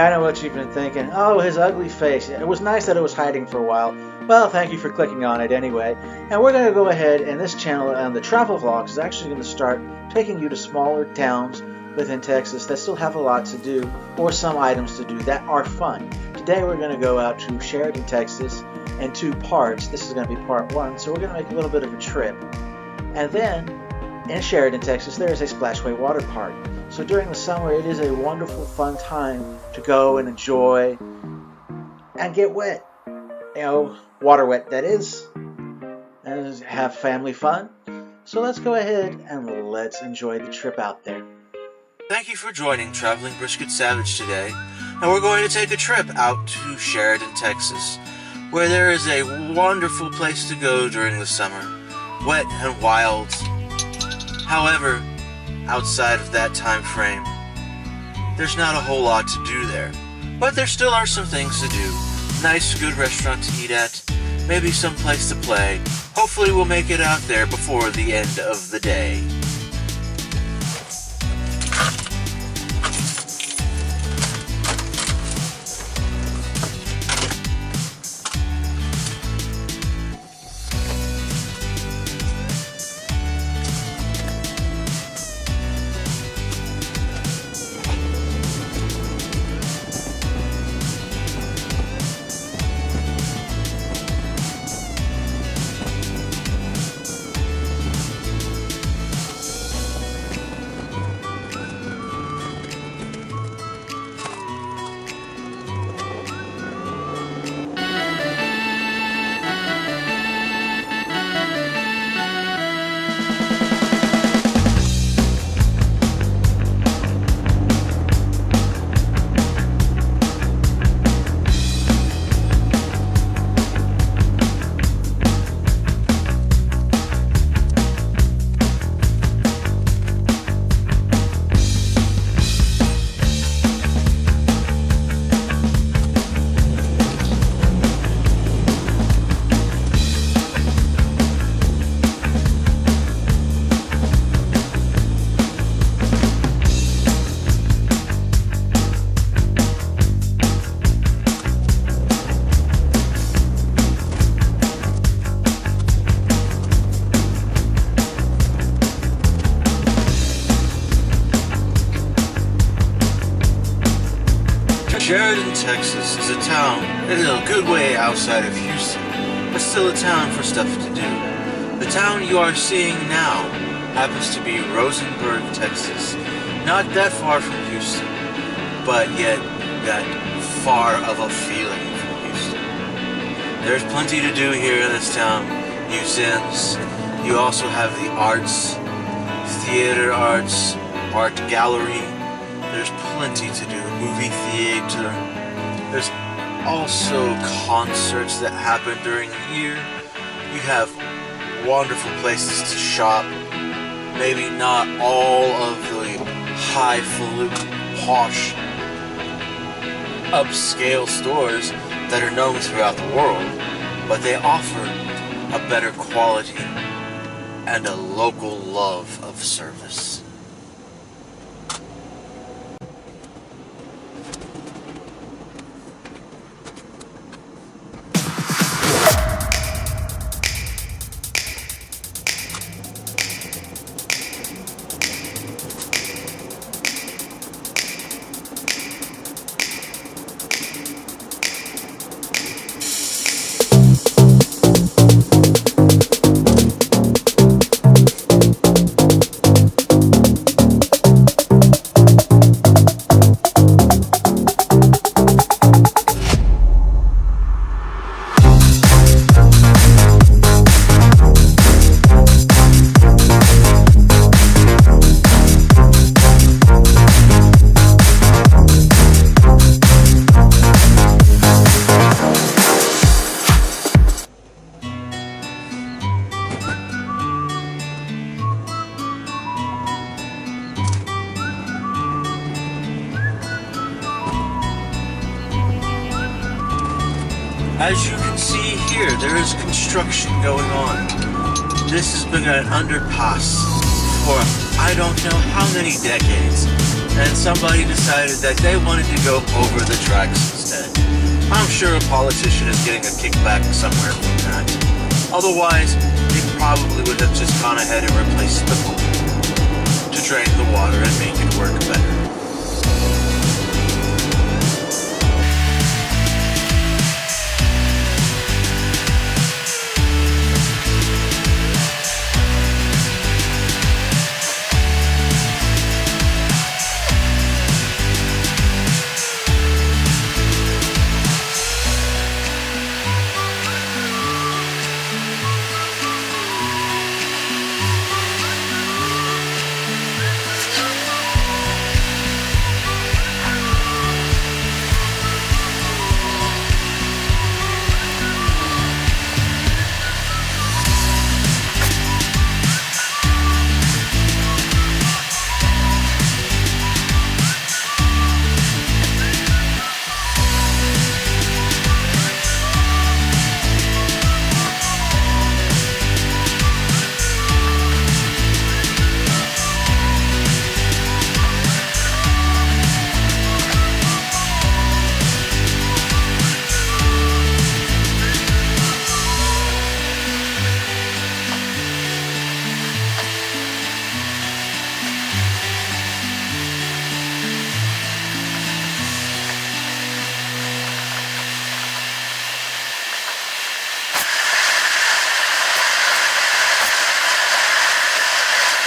I know what you've been thinking. Oh, his ugly face. It was nice that it was hiding for a while. Well, thank you for clicking on it anyway. And we're going to go ahead, and this channel on the travel vlogs is actually going to start taking you to smaller towns within Texas that still have a lot to do, or some items to do that are fun. Today we're going to go out to Sharriden, Texas in two parts. This is going to be part one, so we're going to make a little bit of a trip. And then in Sharriden, Texas, there is a Splashway water park. So during the summer, it is a wonderful, fun time to go and enjoy and get wet. You know, water wet that is, and have family fun. So let's go ahead and let's enjoy the trip out there. Thank you for joining Traveling Brisket Savage today, and we're going to take a trip out to Sharriden, Texas, where there is a wonderful place to go during the summer, wet and wild. However, outside of that time frame, there's not a whole lot to do there, but there still are some things to do. Nice, good restaurant to eat at, maybe some place to play. Hopefully we'll make it out there before the end of the day. Sharriden, Texas is a town that is a good way outside of Houston, but still a town for stuff to do. The town you are seeing now happens to be Rosenberg, Texas. Not that far from Houston, but yet got far of a feeling from Houston. There's plenty to do here in this town. Museums. You also have the arts, theater arts, art gallery. There's plenty to do. Movie theater. There's also concerts that happen during the year. You have wonderful places to shop. Maybe not all of the highfalutin, posh, upscale stores that are known throughout the world, but they offer a better quality and a local love of service. As you can see here, there is construction going on. This has been an underpass for I don't know how many decades. and somebody decided that they wanted to go over the tracks instead. I'm sure a politician is getting a kickback somewhere from that. Otherwise, they probably would have just gone ahead and replaced the pool to drain the water and make it work better.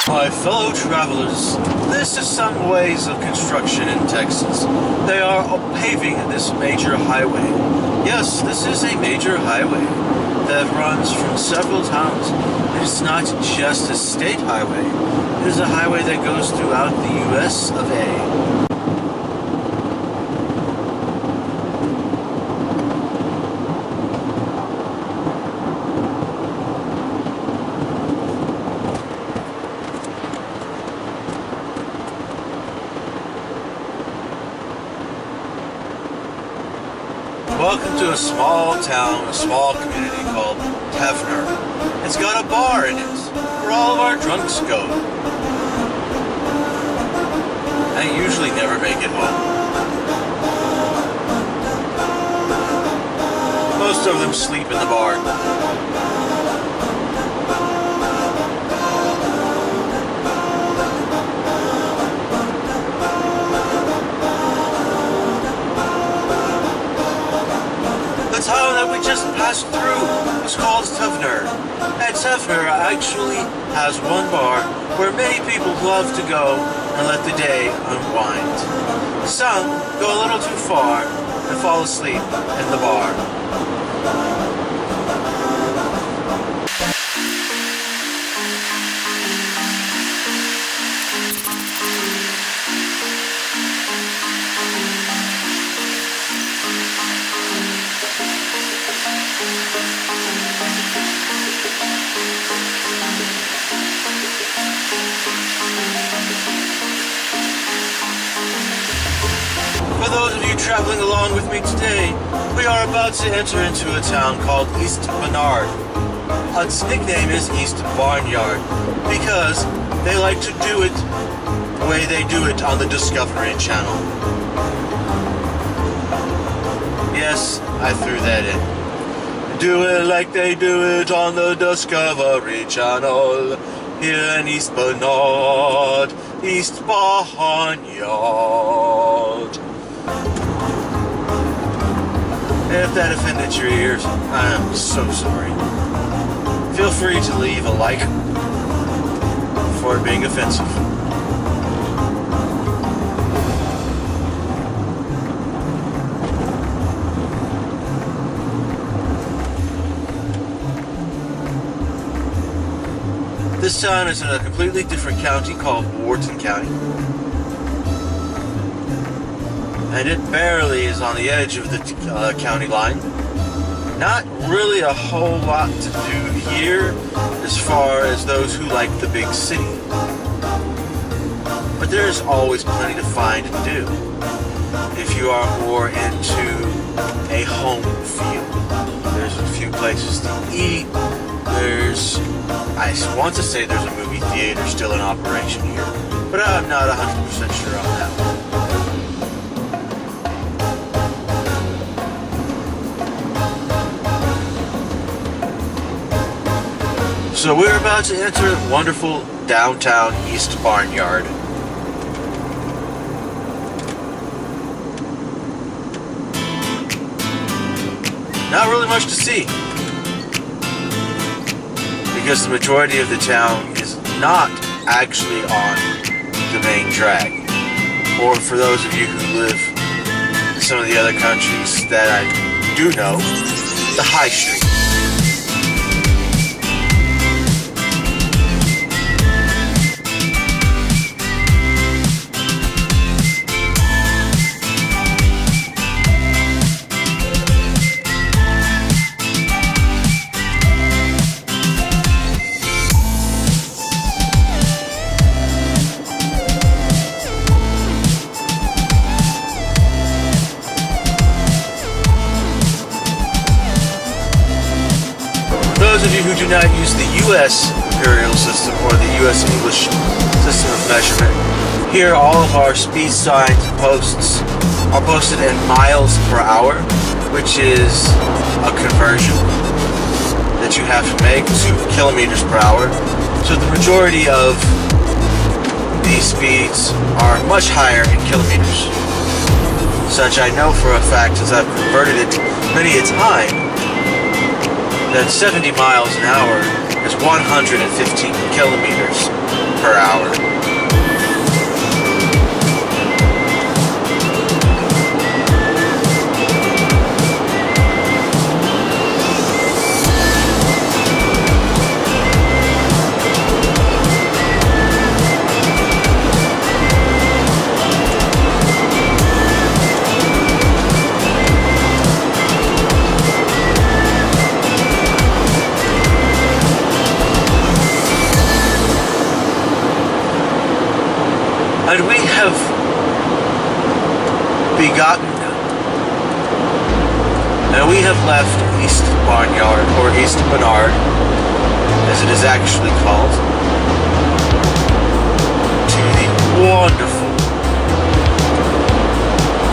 My fellow travelers, this is some ways of construction in Texas. They are paving this major highway. Yes, this is a major highway that runs from several towns. It is not just a state highway. It is a highway that goes throughout the U.S. of A. Welcome to a small town, a small community called Tevner. It's got a bar in it where all of our drunks go. I usually never make it home. Most of them sleep in the bar. The town that we just passed through is called Tevner. And Tevner actually has one bar where many people love to go and let the day unwind. Some go a little too far and fall asleep in the bar. For those of you traveling along with me today, we are about to enter into a town called East Bernard. Its nickname is East Barnyard because they like to do it the way they do it on the Discovery Channel. Yes, I threw that in. Do it like they do it on the Discovery Channel. Here in East Bernard, East Barnyard. If that offended your ears, I am so sorry. Feel free to leave a like for it being offensive. This town is in a completely different county called Wharton County. And it barely is on the edge of the county line. Not really a whole lot to do here as far as those who like the big city. But there's always plenty to find and do if you are more into a home feel. There's a few places to eat. I want to say there's a movie theater still in operation here, but I'm not 100% sure on that one. So we're about to enter wonderful downtown East Barnyard. Not really much to see, because the majority of the town is not actually on the main drag. Or for those of you who live in some of the other countries that I do know, the High Street. Those of you who do not use the U.S. imperial system or the U.S. English system of measurement, here all of our speed signs and posts are posted in miles per hour, which is a conversion that you have to make to kilometers per hour. So the majority of these speeds are much higher in kilometers. Such I know for a fact, as I've converted it many a time, that 70 miles an hour is 115 kilometers per hour. And we have begotten, and we have left East Barnyard, or East Bernard, as it is actually called, to the wonderful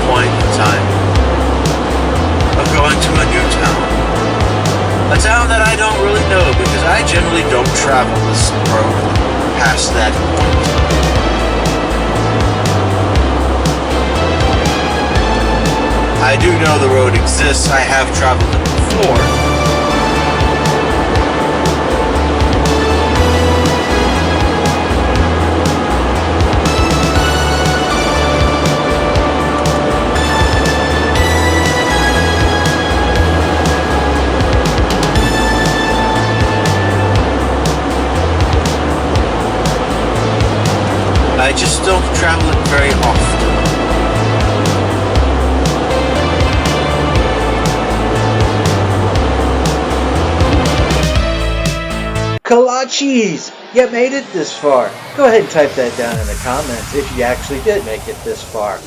point in time of going to a new town. A town that I don't really know, because I generally don't travel this road past that point. I do know the road exists. I have traveled it before. I just don't travel it very often. Kolaches! You made it this far. Go ahead and type that down in the comments if you actually did make it this far.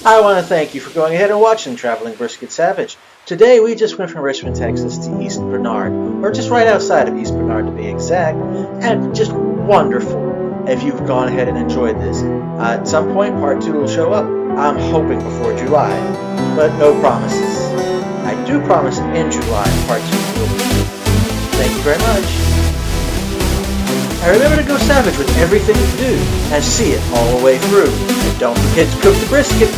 I want to thank you for going ahead and watching Traveling Brisket Savage. Today we just went from Richmond, Texas to East Bernard, or just right outside of East Bernard to be exact, and just wonderful if you've gone ahead and enjoyed this. At some point part 2 will show up. I'm hoping before July, but no promises. I do promise in July part 2 will be. Thank you very much. And remember to go savage with everything you do, and see it all the way through. And don't forget to cook the brisket.